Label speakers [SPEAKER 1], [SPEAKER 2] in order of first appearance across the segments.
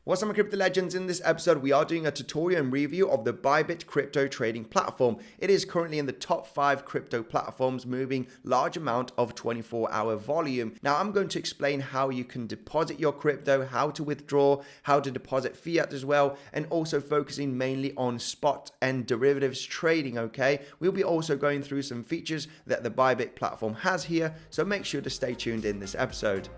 [SPEAKER 1] What's up, my crypto legends? In this episode, we are doing a tutorial and review of the Bybit crypto trading platform. It is currently in the top 5 crypto platforms, moving large amount of 24-hour volume. Now, I'm going to explain how you can deposit your crypto, how to withdraw, how to deposit fiat as well, and also focusing mainly on spot and derivatives trading, okay? We'll be also going through some features that the Bybit platform has here, so make sure to stay tuned in this episode.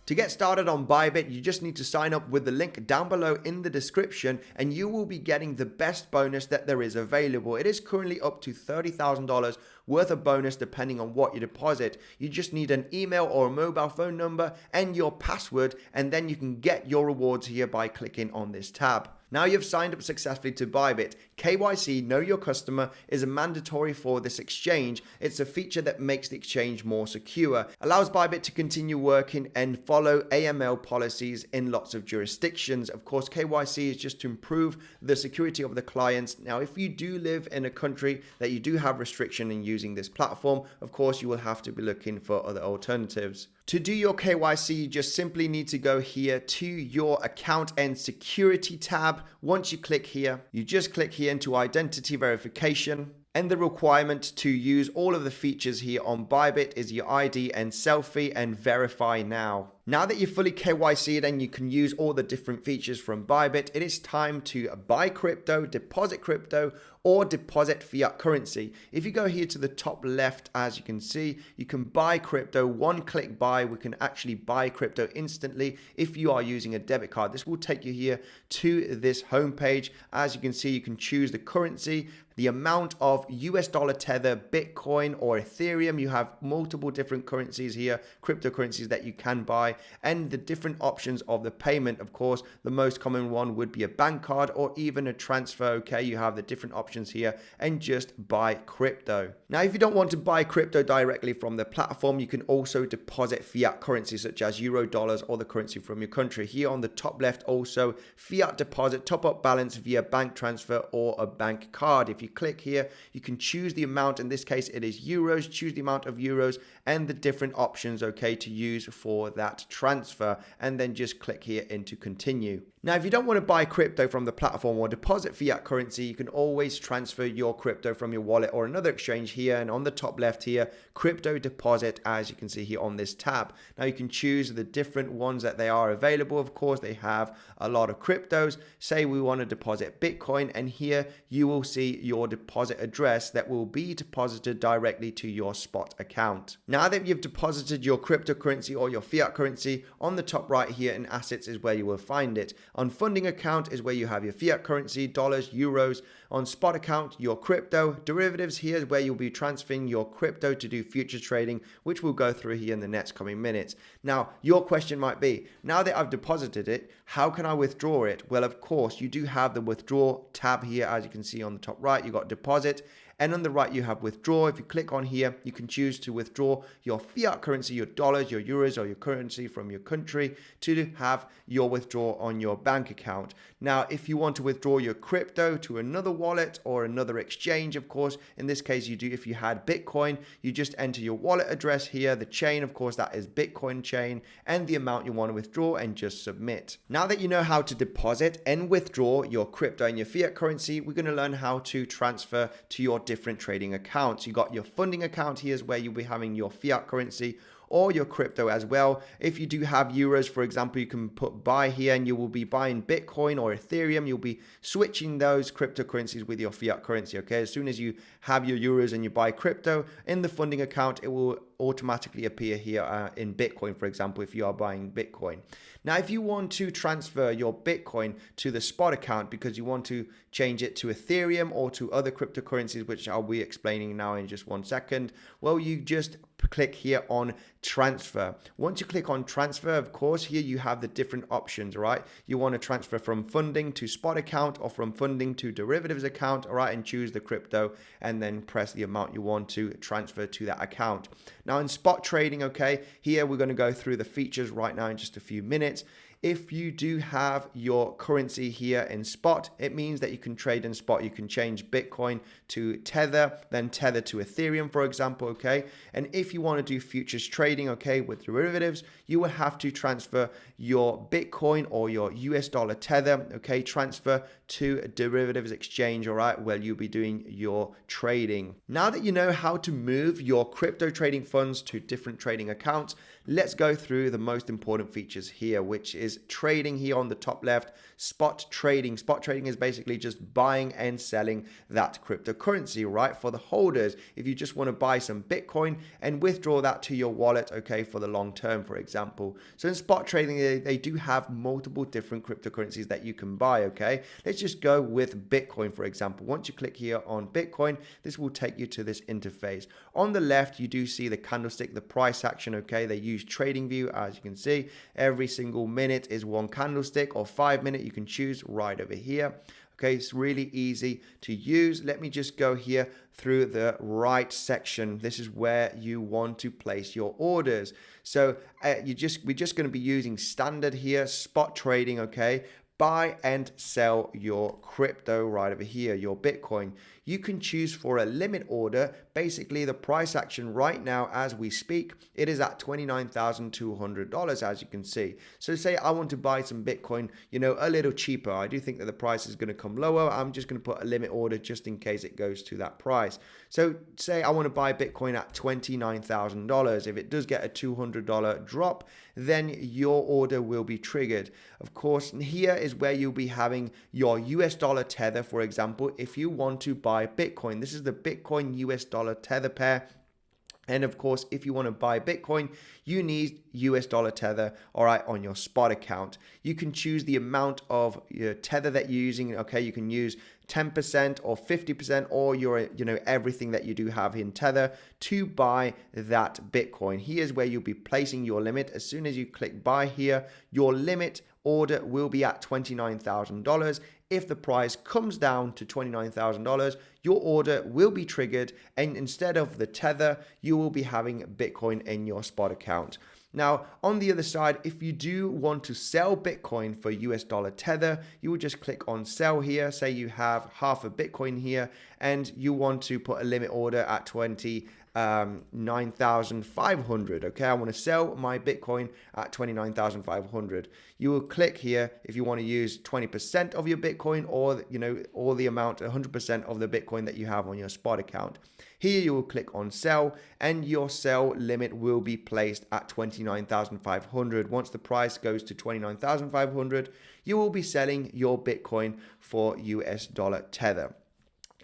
[SPEAKER 1] To get started on Bybit, you just need to sign up with the link down below in the description and you will be getting the best bonus that there is available. It is currently up to $30,000 worth of bonus depending on what you deposit. You just need an email or a mobile phone number and your password, and then you can get your rewards here by clicking on this tab. Now you've signed up successfully to Bybit. KYC, Know Your Customer, is a mandatory for this exchange. It's a feature that makes the exchange more secure, allows Bybit to continue working and follow AML policies in lots of jurisdictions. Of course, KYC is just to improve the security of the clients. Now, if you do live in a country that you do have restriction in using this platform, of course, you will have to be looking for other alternatives. To do your KYC, you just simply need to go here to your account and security tab. Once you click here, you just click here into identity verification. And the requirement to use all of the features here on Bybit is your ID and selfie and verify now. Now that you're fully KYC'd and you can use all the different features from Bybit, it is time to buy crypto, deposit crypto, or deposit fiat currency. If you go here to the top left, as you can see, you can buy crypto, one-click buy. We can actually buy crypto instantly if you are using a debit card. This will take you here to this homepage. As you can see, you can choose the currency, the amount of US dollar tether, Bitcoin, or Ethereum. You have multiple different currencies here, cryptocurrencies that you can buy, and the different options of the payment. Of course, the most common one would be a bank card or even a transfer. Okay, you have the different options here, and just buy crypto. Now, if you don't want to buy crypto directly from the platform, you can also deposit fiat currency such as euro, dollars, or the currency from your country. Here on the top left, also fiat deposit, top up balance via bank transfer or a bank card. If you click here, you can choose the amount. In this case, it is euros. Choose the amount of euros and the different options, okay, to use for that transfer, and then just click here into continue. Now, if you don't want to buy crypto from the platform or deposit fiat currency, you can always transfer your crypto from your wallet or another exchange here. And on the top left here, crypto deposit, as you can see here on this tab. Now you can choose the different ones that they are available. Of course, they have a lot of cryptos. Say we want to deposit Bitcoin, and here you will see your deposit address that will be deposited directly to your spot account. Now that you've deposited your cryptocurrency or your fiat currency, on the top right here in assets is where you will find it. On funding account is where you have your fiat currency, dollars, euros. On spot account, your crypto. Derivatives here is where you'll be transferring your crypto to do future trading, which we'll go through here in the next coming minutes. Now, your question might be, now that I've deposited it, how can I withdraw it? Well, of course, you do have the withdraw tab here. As you can see on the top right, you've got deposit. And on the right, you have withdraw. If you click on here, you can choose to withdraw your fiat currency, your dollars, your euros, or your currency from your country to have your withdrawal on your bank account. Now, if you want to withdraw your crypto to another wallet or another exchange, of course, in this case, you do. If you had Bitcoin, you just enter your wallet address here, the chain, of course, that is Bitcoin chain, and the amount you want to withdraw, and just submit. Now that you know how to deposit and withdraw your crypto and your fiat currency, we're going to learn how to transfer to your different trading accounts. You got your funding account here is where you'll be having your fiat currency or your crypto as well. If you do have euros, for example, you can put buy here and you will be buying Bitcoin or Ethereum. You'll be switching those cryptocurrencies with your fiat currency. Okay, as soon as you have your euros and you buy crypto in the funding account, it will automatically appear here in Bitcoin, for example, if you are buying Bitcoin. Now, if you want to transfer your Bitcoin to the spot account because you want to change it to Ethereum or to other cryptocurrencies, which I'll be explaining now in just 1 second, well, you just click here on transfer. Once you click on transfer, of course, here you have the different options, right? You want to transfer from funding to spot account or from funding to derivatives account, all right, and choose the crypto and then press the amount you want to transfer to that account. Now in spot trading, okay, here we're going to go through the features right now in just a few minutes. if you do have your currency here in spot, it means that you can trade in spot. You can change Bitcoin to Tether, then Tether to Ethereum, for example, okay? And if you want to do futures trading, okay, with derivatives, you will have to transfer your Bitcoin or your US dollar Tether, okay, transfer to a derivatives exchange, all right, where you'll be doing your trading. Now that you know how to move your crypto trading funds to different trading accounts, let's go through the most important features here, which is trading here on the top left, spot trading. Spot trading is basically just buying and selling that cryptocurrency, right? For the holders, if you just want to buy some Bitcoin and withdraw that to your wallet, okay, for the long term, for example. So in spot trading, they do have multiple different cryptocurrencies that you can buy, okay? Let's just go with Bitcoin, for example. Once you click here on Bitcoin, this will take you to this interface. On the left, you do see the candlestick, the price action, okay? They use Tradingview, as you can see. Every single minute is one candlestick, or 5 minute, you can choose right over here. Okay, it's really easy to use. Let me just go here through the right section. This is where you want to place your orders. So we're just going to be using standard here, spot trading, okay? Buy and sell your crypto right over here, your Bitcoin. You can choose for a limit order. Basically, the price action right now as we speak, it is at $29,200, as you can see. So say I want to buy some Bitcoin, you know, a little cheaper. I do think that the price is going to come lower. I'm just going to put a limit order just in case it goes to that price. So say I want to buy Bitcoin at $29,000. If it does get a $200 drop, then your order will be triggered. Of course, here is where you'll be having your US dollar tether, for example, if you want to buy Bitcoin. This is the Bitcoin US dollar tether pair. And of course, if you want to buy Bitcoin, you need US dollar tether, all right, on your spot account. You can choose the amount of your tether that you're using. Okay, you can use 10% or 50% or your, everything that you do have in tether to buy that Bitcoin. Here's where you'll be placing your limit. As soon as you click buy here, your limit order will be at $29,000. If the price comes down to $29,000, your order will be triggered, and instead of the tether, you will be having Bitcoin in your spot account. Now, on the other side, if you do want to sell Bitcoin for US dollar tether, you will just click on sell here. Say you have half a Bitcoin here and you want to put a limit order at 29,500. Okay, I want to sell my Bitcoin at 29,500. You will click here if you want to use 20% of your Bitcoin or, all the amount, 100% of the Bitcoin that you have on your spot account. Here you will click on sell and your sell limit will be placed at 29,500. Once the price goes to 29,500, you will be selling your Bitcoin for US dollar tether.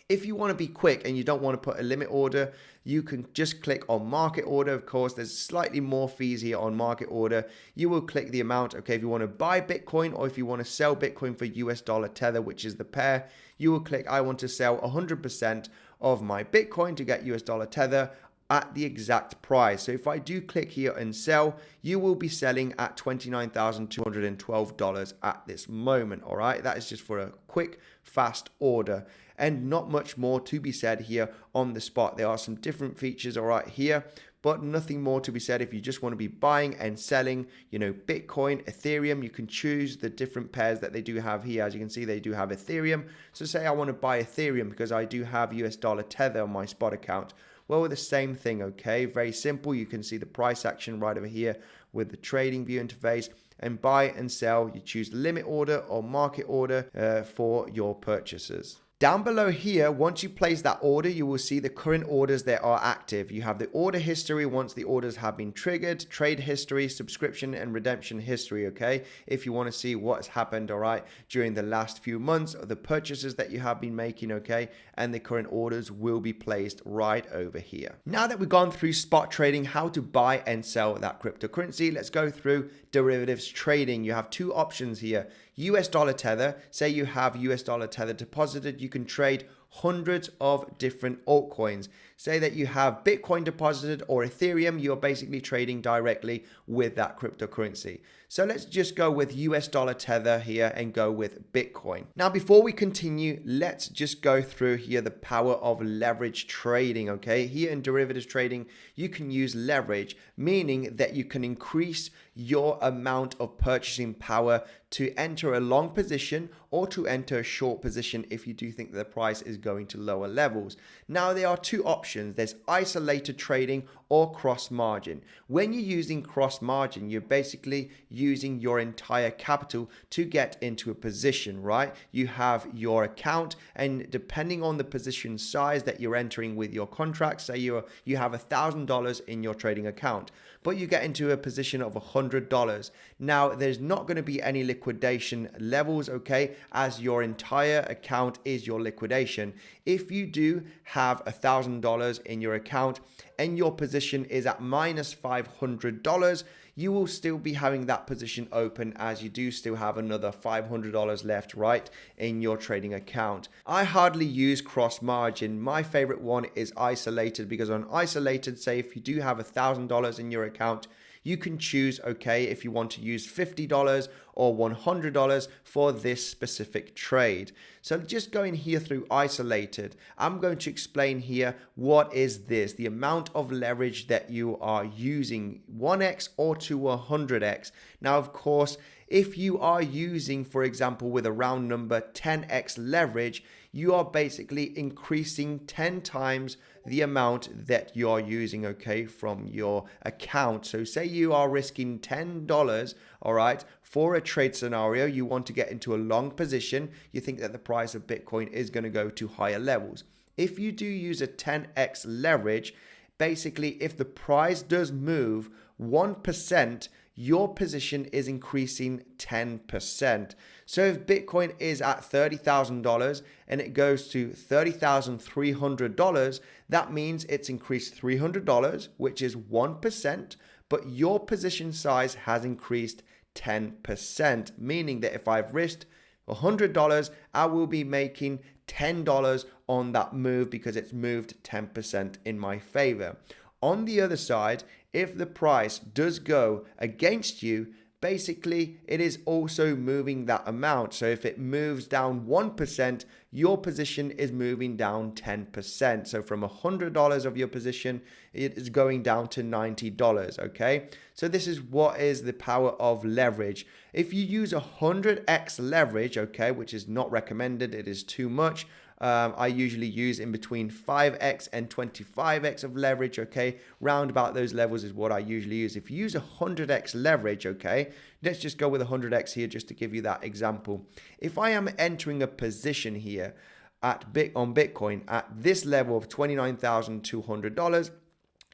[SPEAKER 1] If you want to be quick and you don't want to put a limit order, you can just click on market order. Of course, there's slightly more fees here on market order. You will click the amount, okay, if you want to buy Bitcoin or if you want to sell Bitcoin for US dollar tether, which is the pair, you will click, I want to sell 100% of my Bitcoin to get US dollar tether at the exact price. So if I do click here and sell, you will be selling at $29,212 at this moment. All right, that is just for a quick, fast order and not much more to be said here on the spot. There are some different features, all right, here, but nothing more to be said. If you just want to be buying and selling, Bitcoin, Ethereum, you can choose the different pairs that they do have here. As you can see, they do have Ethereum. So say I want to buy Ethereum because I do have US dollar tether on my spot account. Well, the same thing, okay? Very simple. You can see the price action right over here with the Tradingview interface. And buy and sell, you choose limit order or market order for your purchases. Down below here, once you place that order, you will see the current orders that are active. You have the order history once the orders have been triggered, trade history, subscription and redemption history, okay? If you want to see what's happened, all right, during the last few months, the purchases that you have been making, okay? And the current orders will be placed right over here. Now that we've gone through spot trading, how to buy and sell that cryptocurrency, let's go through derivatives trading. You have two options here. US dollar tether, say you have US dollar tether deposited, you can trade hundreds of different altcoins. Say that you have Bitcoin deposited or Ethereum, you're basically trading directly with that cryptocurrency. So let's just go with US dollar Tether here and go with Bitcoin. Now, before we continue, let's just go through here the power of leverage trading, okay? Here in derivatives trading, you can use leverage, meaning that you can increase your amount of purchasing power to enter a long position or to enter a short position if you do think the price is going to lower levels. Now, there are two options. There's isolated trading or cross margin. When you're using cross margin, you're basically using your entire capital to get into a position, right? You have your account, and depending on the position size that you're entering with your contract, say you have $1,000 in your trading account, but you get into a position of $100. Now, there's not going to be any liquidation levels, okay, as your entire account is your liquidation. If you do have $1,000 in your account and your position is at minus $500, you will still be having that position open, as you do still have another $500 left, right, in your trading account. I hardly use cross margin. My favorite one is isolated, because on isolated, say if you do have $1,000 in your account, you can choose, okay, if you want to use $50 or $100 for this specific trade. So just going here through isolated, I'm going to explain here what is this, the amount of leverage that you are using, 1x or to 100x. Now, of course, if you are using, for example, with a round number 10x leverage, you are basically increasing 10 times the amount that you're using, okay, from your account. So say you are risking $10, all right, for a trade scenario, you want to get into a long position, you think that the price of Bitcoin is going to go to higher levels. If you do use a 10x leverage, basically if the price does move 1%, your position is increasing 10%. So if Bitcoin is at $30,000 and it goes to $30,300, that means it's increased $300, which is 1%, but your position size has increased 10%, meaning that if I've risked $100, I will be making $10 on that move because it's moved 10% in my favor. On the other side, if the price does go against you, basically it is also moving that amount. So if it moves down 1%, your position is moving down 10%. So from $100 of your position, it is going down to $90, okay? So this is what is the power of leverage. If you use 100x leverage, okay, which is not recommended, it is too much. I usually use in between 5x and 25x of leverage, okay? Round about those levels is what I usually use. If you use 100x leverage, okay, let's just go with 100x here just to give you that example. If I am entering a position here on Bitcoin at this level of $29,200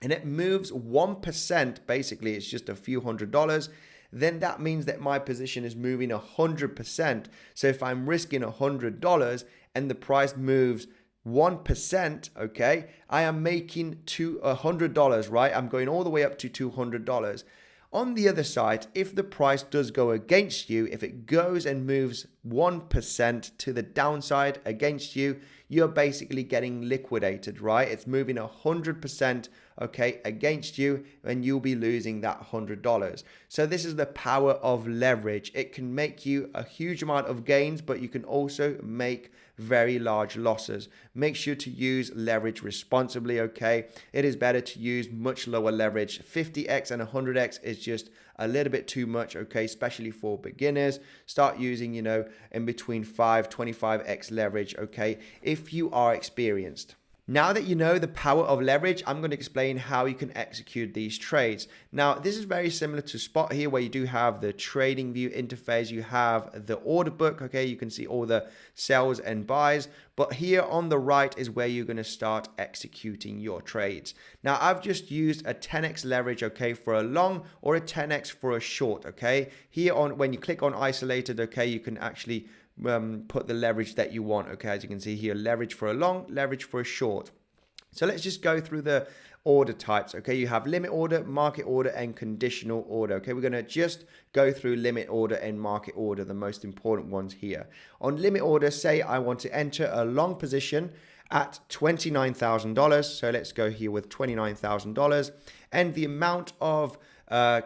[SPEAKER 1] and it moves 1%, basically it's just a few $100s, then that means that my position is moving 100%. So if I'm risking $100 and the price moves 1%, okay, I am making $100, right? I'm going all the way up to $200. On the other side, if the price does go against you, if it goes and moves 1% to the downside against you, you're basically getting liquidated, right? It's moving 100%, okay, against you, and you'll be losing that $100. So this is the power of leverage. It can make you a huge amount of gains, but you can also make very large losses. Make sure to use leverage responsibly, okay? It is better to use much lower leverage. 50x and 100x is just a little bit too much, okay, especially for beginners. Start using, in between 25x leverage, okay, if you are experienced. Now that you know the power of leverage, I'm going to explain how you can execute these trades. Now, this is very similar to Spot here, where you do have the Tradingview interface. You have the order book, okay? You can see all the sells and buys. But here on the right is where you're going to start executing your trades. Now, I've just used a 10x leverage, okay, for a long, or a 10x for a short, okay? Here when you click on isolated, okay, you can actually put the leverage that you want, okay? As you can see here, leverage for a long, leverage for a short. So let's just go through order types. Okay, you have limit order, market order, and conditional order. Okay, we're going to just go through limit order and market order, the most important ones here. On limit order, say I want to enter a long position at $29,000. So let's go here with $29,000, and the amount of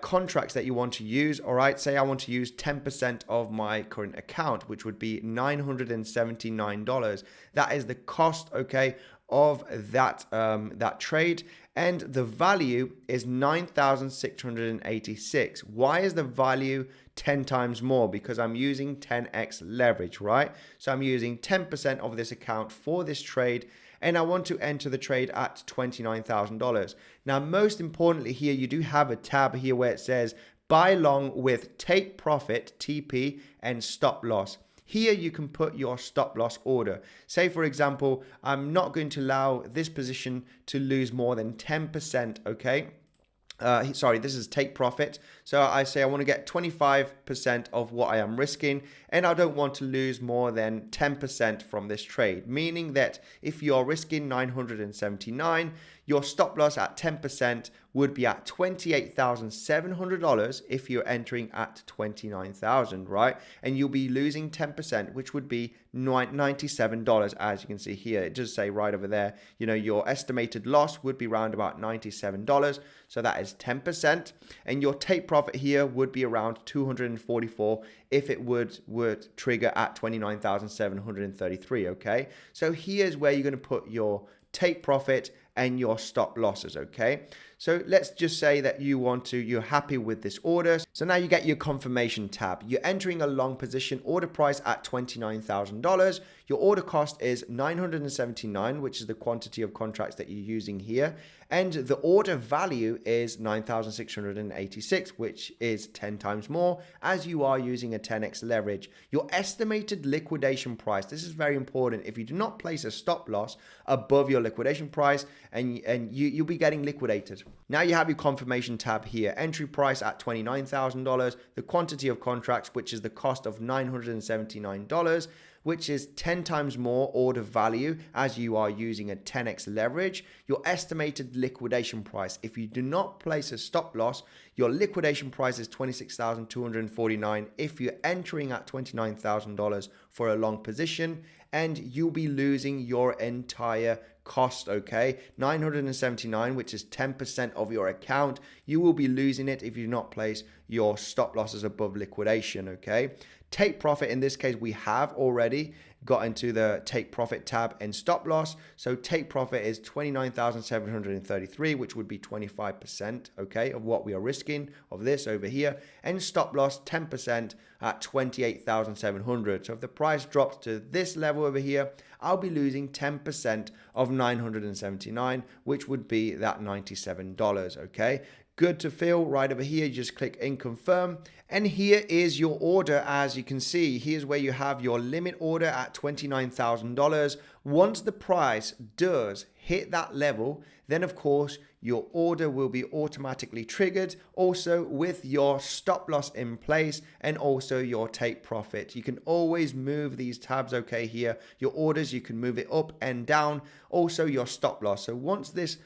[SPEAKER 1] contracts that you want to use. All right, say I want to use 10% of my current account, which would be $979. That is the cost, okay, of that trade, and the value is 9,686. Why is the value 10 times more? Because I'm using 10x leverage, right? So I'm using 10% of this account for this trade, and I want to enter the trade at $29,000. Now, most importantly here, you do have a tab here where it says buy long with take profit, TP, and stop loss. Here you can put your stop loss order. Say, for example, I'm not going to allow this position to lose more than 10%, okay? Sorry, this is take profit. So I say I want to get 25% of what I am risking, and I don't want to lose more than 10% from this trade. Meaning that if you're risking 979, your stop loss at 10% would be at $28,700 if you're entering at 29,000, right? And you'll be losing 10%, which would be $97, as you can see here. It does say right over there, you know, your estimated loss would be around about $97. So that is 10%. And your take profit here would be around 244 if it would trigger at 29,733, okay? So here's where you're going to put your take profit and your stop losses, okay? So let's just say that you're happy with this order. So now you get your confirmation tab. You're entering a long position, order price at $29,000. Your order cost is $979, which is the quantity of contracts that you're using here. And the order value is $9,686, which is 10 times more as you are using a 10x leverage. Your estimated liquidation price, this is very important. If you do not place a stop loss above your liquidation price, and you'll be getting liquidated. Now you have your confirmation tab here. Entry price at $29,000. The quantity of contracts, which is the cost of $979, which is 10 times more order value as you are using a 10x leverage. Your estimated liquidation price, if you do not place a stop loss, your liquidation price is $26,249 if you're entering at $29,000 for a long position, and you'll be losing your entire cost, okay? $979, which is 10% of your account. You will be losing it if you do not place your stop losses above liquidation, okay? Take profit, in this case, we have already got into the take profit tab and stop loss. So take profit is 29,733, which would be 25%, okay, of what we are risking of this over here. And stop loss 10% at 28,700. So if the price drops to this level over here, I'll be losing 10% of 979, which would be that $97, okay? Good to feel right over here. You just click in confirm, and here is your order. As you can see, here's where you have your limit order at $29,000. Once the price does hit that level, then of course your order will be automatically triggered, also with your stop loss in place and also your take profit. You can always move these tabs, okay? Here your orders, you can move it up and down, also your stop loss. So once this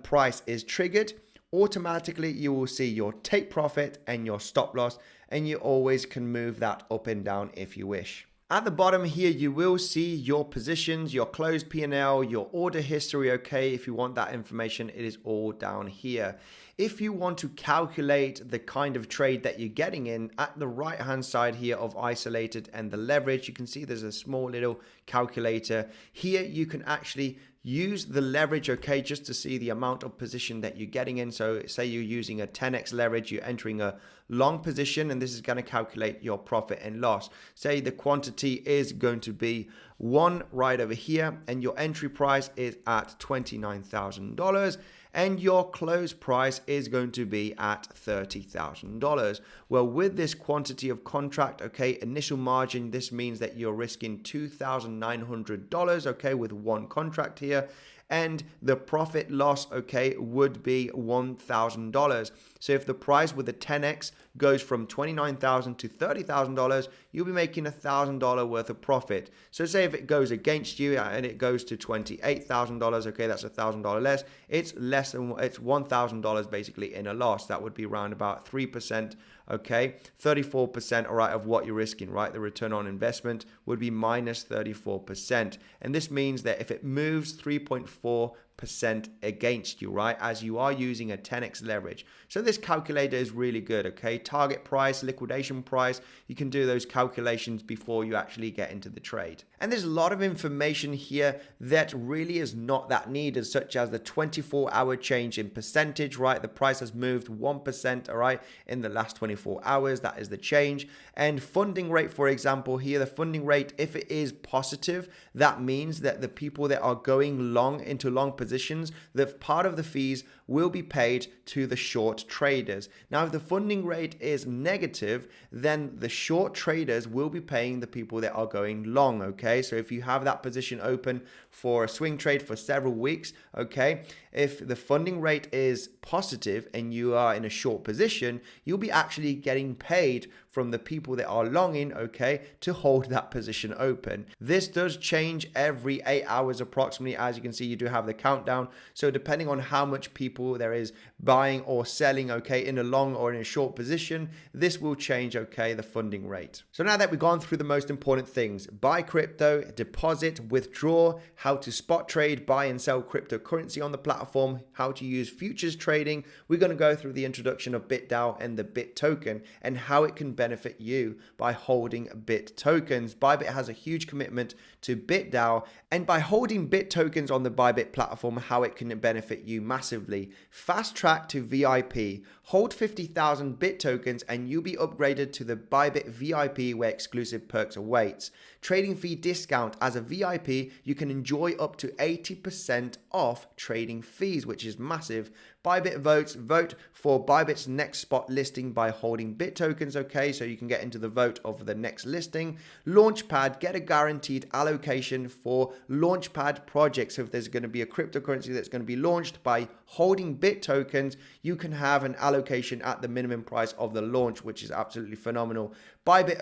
[SPEAKER 1] price is triggered, automatically you will see your take profit and your stop loss, and you always can move that up and down if you wish. At the bottom here, you will see your positions, your closed P&L, your order history, okay? If you want that information, it is all down here. If you want to calculate the kind of trade that you're getting in, at the right hand side here of isolated and the leverage, you can see there's a small little calculator. Here you can actually use the leverage, okay, just to see the amount of position that you're getting in. So say you're using a 10x leverage, you're entering a long position, and this is going to calculate your profit and loss. Say the quantity is going to be 1 right over here, and your entry price is at $29,000. And your close price is going to be at $30,000. Well, with this quantity of contract, okay, initial margin, this means that you're risking $2,900, okay, with one contract here. and the profit loss, okay, would be $1,000. So if the price with the 10x goes from $29,000 to $30,000, you'll be making $1,000 worth of profit. So say if it goes against you and it goes to $28,000, okay, that's $1,000 less. It's $1,000 basically in a loss. That would be around about 3%. Okay, 34%, all right, of what you're risking, right? The return on investment would be minus 34%. And this means that if it moves 3.4% against you, right, as you are using a 10x leverage. So this calculator is really good, okay? Target price, liquidation price, you can do those calculations before you actually get into the trade. And there's a lot of information here that really is not that needed, such as the 24-hour change in percentage, right? The price has moved 1%, all right, in the last 24 hours. That is the change. And funding rate, for example, here, the funding rate, if it is positive, that means that the people that are going long into long positions, the part of the fees will be paid to the short traders. Now, if the funding rate is negative, then the short traders will be paying the people that are going long, okay? So if you have that position open for a swing trade for several weeks, okay, if the funding rate is positive and you are in a short position, you'll be actually getting paid from the people that are longing, okay, to hold that position open. This does change every 8 hours approximately. As you can see, you do have the countdown. So depending on how much people there is buying or selling, okay, in a long or in a short position, this will change, okay, the funding rate. So now that we've gone through the most important things, buy crypto, deposit, withdraw, how to spot trade, buy and sell cryptocurrency on the platform, how to use futures trading, we're going to go through the introduction of BitDAO and the BIT token and how it can benefit you by holding BIT tokens. Bybit has a huge commitment to BitDAO, and by holding BIT tokens on the Bybit platform, how it can benefit you massively. Fast track to VIP. Hold 50,000 BIT tokens and you'll be upgraded to the Bybit VIP where exclusive perks awaits. Trading fee discount. As a VIP, you can enjoy up to 80% off trading fees, which is massive. Bybit votes. Vote for Bybit's next spot listing by holding BIT tokens, okay? So you can get into the vote of the next listing. Launchpad. Get a guaranteed allocation for Launchpad projects. So if there's going to be a cryptocurrency that's going to be launched by holding BIT tokens, you can have an allocation at the minimum price of the launch, which is absolutely phenomenal. Bybit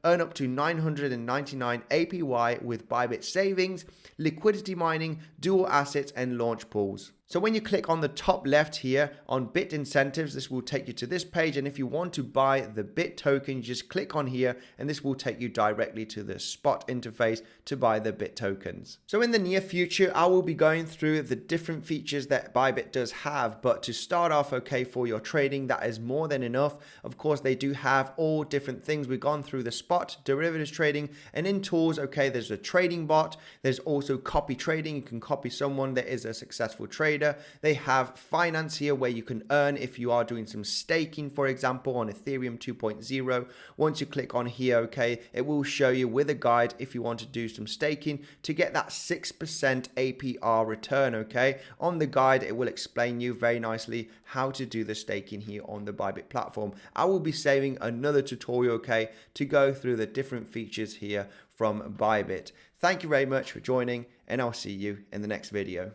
[SPEAKER 1] earn up to 999 APY with Bybit savings, liquidity mining, dual assets, and launch pools. So when you click on the top left here on Bit Incentives, this will take you to this page. And if you want to buy the BIT token, you just click on here and this will take you directly to the spot interface to buy the BIT tokens. So in the near future, I will be going through the different features that Bybit does have. But to start off, okay, for your trading, that is more than enough. Of course, they do have all different things. We've gone through the spot, derivatives trading, and in tools, okay, there's a trading bot. There's also copy trading. You can copy someone that is a successful trader. They have finance here where you can earn if you are doing some staking, for example, on Ethereum 2.0. Once you click on here, okay, it will show you with a guide if you want to do some staking to get that 6% APR return, okay? On the guide, it will explain you very nicely how to do the staking here on the Bybit platform. I will be saving another tutorial, okay, to go through the different features here from Bybit. Thank you very much for joining, and I'll see you in the next video.